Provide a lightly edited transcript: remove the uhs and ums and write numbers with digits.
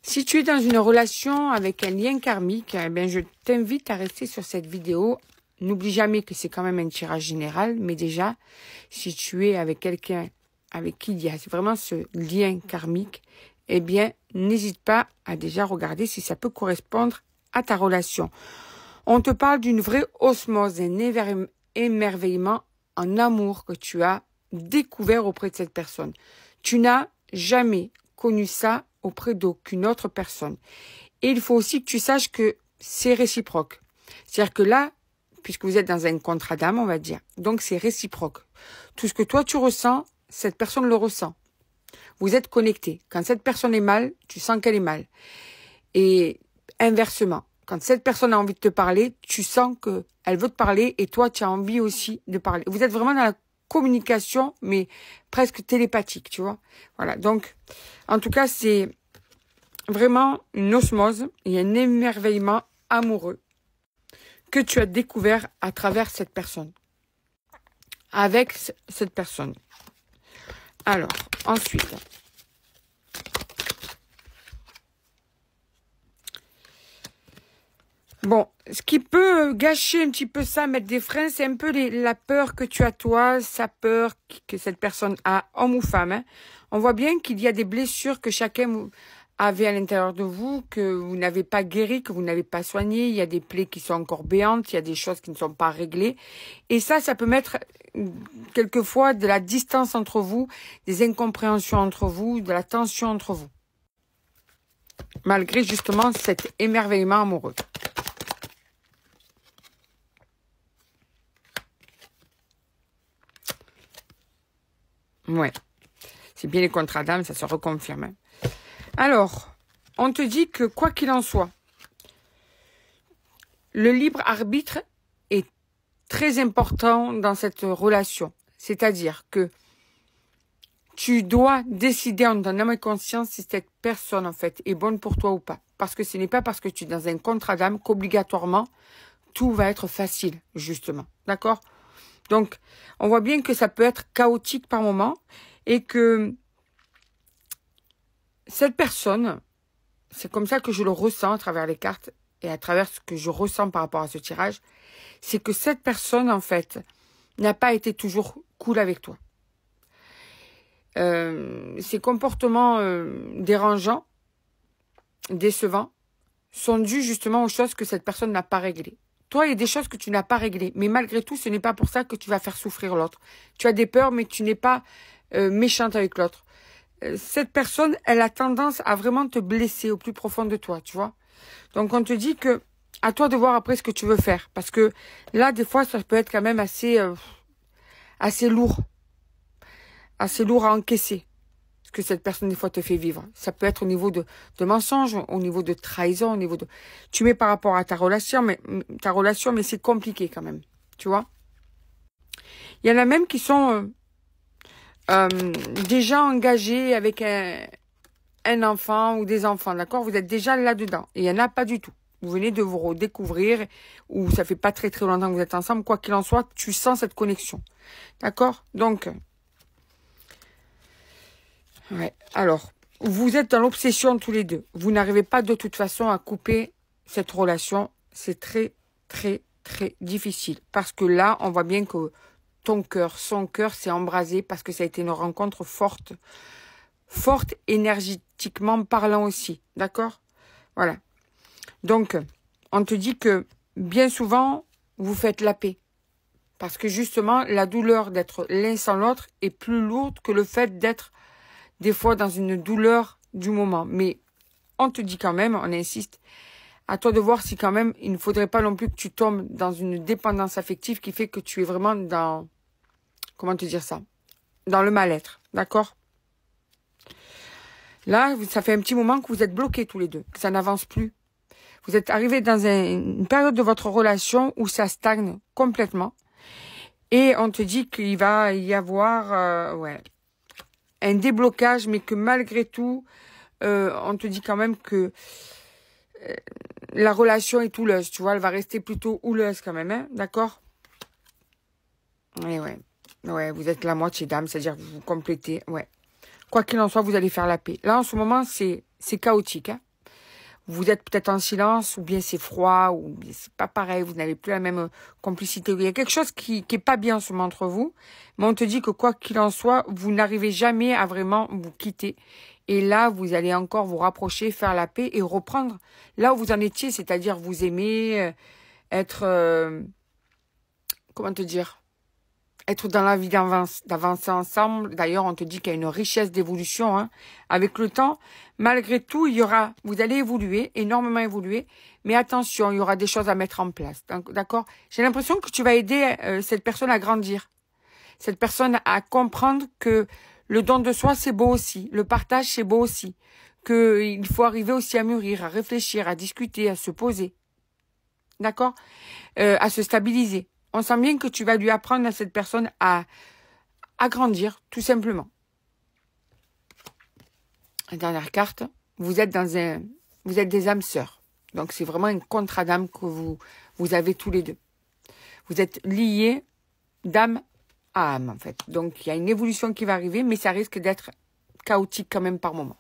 Si tu es dans une relation avec un lien karmique, eh bien, je t'invite à rester sur cette vidéo. N'oublie jamais que c'est quand même un tirage général, mais déjà, si tu es avec quelqu'un avec qui il y a vraiment ce lien karmique, eh bien, n'hésite pas à déjà regarder si ça peut correspondre à ta relation. On te parle d'une vraie osmose, un émerveillement en amour que tu as découvert auprès de cette personne. Tu n'as jamais connu ça auprès d'aucune autre personne. Et il faut aussi que tu saches que c'est réciproque. C'est-à-dire que là, puisque vous êtes dans un contrat d'âme, on va dire, donc c'est réciproque. Tout ce que toi tu ressens, cette personne le ressent. Vous êtes connectés. Quand cette personne est mal, tu sens qu'elle est mal. Et inversement, quand cette personne a envie de te parler, tu sens qu'elle veut te parler et toi, tu as envie aussi de parler. Vous êtes vraiment dans la communication, mais presque télépathique, tu vois. Voilà, donc, en tout cas, c'est vraiment une osmose et un émerveillement amoureux que tu as découvert à travers cette personne. Avec cette personne. Alors, ensuite... Bon, ce qui peut gâcher un petit peu ça, mettre des freins, c'est un peu la peur que tu as toi, sa peur que cette personne a, homme ou femme. Hein. On voit bien qu'il y a des blessures que chacun avait à l'intérieur de vous, que vous n'avez pas guéri, que vous n'avez pas soigné. Il y a des plaies qui sont encore béantes, il y a des choses qui ne sont pas réglées. Et ça peut mettre quelquefois de la distance entre vous, des incompréhensions entre vous, de la tension entre vous. Malgré justement cet émerveillement amoureux. Ouais, c'est bien les contrats d'âme, ça se reconfirme. Hein. Alors, on te dit que quoi qu'il en soit, le libre arbitre est très important dans cette relation. C'est-à-dire que tu dois décider en ton âme et conscience si cette personne, en fait, est bonne pour toi ou pas. Parce que ce n'est pas parce que tu es dans un contrat d'âme qu'obligatoirement, tout va être facile, justement. D'accord ? Donc, on voit bien que ça peut être chaotique par moment et que cette personne, c'est comme ça que je le ressens à travers les cartes et à travers ce que je ressens par rapport à ce tirage, c'est que cette personne, en fait, n'a pas été toujours cool avec toi. Ses comportements dérangeants, décevants, sont dus justement aux choses que cette personne n'a pas réglées. Toi, il y a des choses que tu n'as pas réglées. Mais malgré tout, ce n'est pas pour ça que tu vas faire souffrir l'autre. Tu as des peurs, mais tu n'es pas méchante avec l'autre. Cette personne, elle a tendance à vraiment te blesser au plus profond de toi, tu vois. Donc, on te dit que à toi de voir après ce que tu veux faire. Parce que là, des fois, ça peut être quand même assez lourd. Assez lourd à encaisser. Ce que cette personne, des fois, te fait vivre. Ça peut être au niveau de mensonges, au niveau de trahison, au niveau de... Tu mets par rapport à ta relation, mais c'est compliqué quand même. Tu vois? Il y en a même qui sont déjà engagés avec un enfant ou des enfants, d'accord? Vous êtes déjà là-dedans. Et il n'y en a pas du tout. Vous venez de vous redécouvrir, ou ça fait pas très très longtemps que vous êtes ensemble. Quoi qu'il en soit, tu sens cette connexion. D'accord? Donc... Ouais. Alors, vous êtes dans l'obsession tous les deux. Vous n'arrivez pas de toute façon à couper cette relation. C'est très, très, très difficile. Parce que là, on voit bien que ton cœur, son cœur s'est embrasé parce que ça a été une rencontre forte. Forte énergétiquement parlant aussi. D'accord? Voilà. Donc, on te dit que bien souvent, vous faites la paix. Parce que justement, la douleur d'être l'un sans l'autre est plus lourde que le fait d'être des fois dans une douleur du moment. Mais on te dit quand même, on insiste, à toi de voir si quand même, il ne faudrait pas non plus que tu tombes dans une dépendance affective qui fait que tu es vraiment dans, comment te dire ça, dans le mal-être, d'accord? Là, ça fait un petit moment que vous êtes bloqués tous les deux, que ça n'avance plus. Vous êtes arrivés dans une période de votre relation où ça stagne complètement. Et on te dit qu'il va y avoir, un déblocage, mais que malgré tout, on te dit quand même que la relation est houleuse, tu vois, elle va rester plutôt houleuse quand même, hein, d'accord? Et ouais, vous êtes la moitié d'âme, c'est-à-dire que vous complétez, ouais. Quoi qu'il en soit, vous allez faire la paix. Là, en ce moment, c'est chaotique, hein. vous êtes peut-être en silence, ou bien c'est froid, ou bien c'est pas pareil, vous n'avez plus la même complicité. Il y a quelque chose qui est pas bien en ce moment entre vous, mais on te dit que quoi qu'il en soit, vous n'arrivez jamais à vraiment vous quitter. Et là, vous allez encore vous rapprocher, faire la paix et reprendre là où vous en étiez, c'est-à-dire vous aimer, être, comment te dire, être dans la vie d'avancer ensemble. D'ailleurs, on te dit qu'il y a une richesse d'évolution. Hein. Avec le temps, malgré tout, vous allez évoluer, énormément évoluer. Mais attention, il y aura des choses à mettre en place. D'accord? J'ai l'impression que tu vas aider cette personne à grandir. Cette personne à comprendre que le don de soi, c'est beau aussi. Le partage, c'est beau aussi. Qu'il faut arriver aussi à mûrir, à réfléchir, à discuter, à se poser. D'accord? À se stabiliser. On sent bien que tu vas lui apprendre à cette personne à grandir, tout simplement. La dernière carte, vous êtes des âmes sœurs. Donc, c'est vraiment un contrat d'âme que vous avez tous les deux. Vous êtes liés d'âme à âme, en fait. Donc, il y a une évolution qui va arriver, mais ça risque d'être chaotique quand même par moment.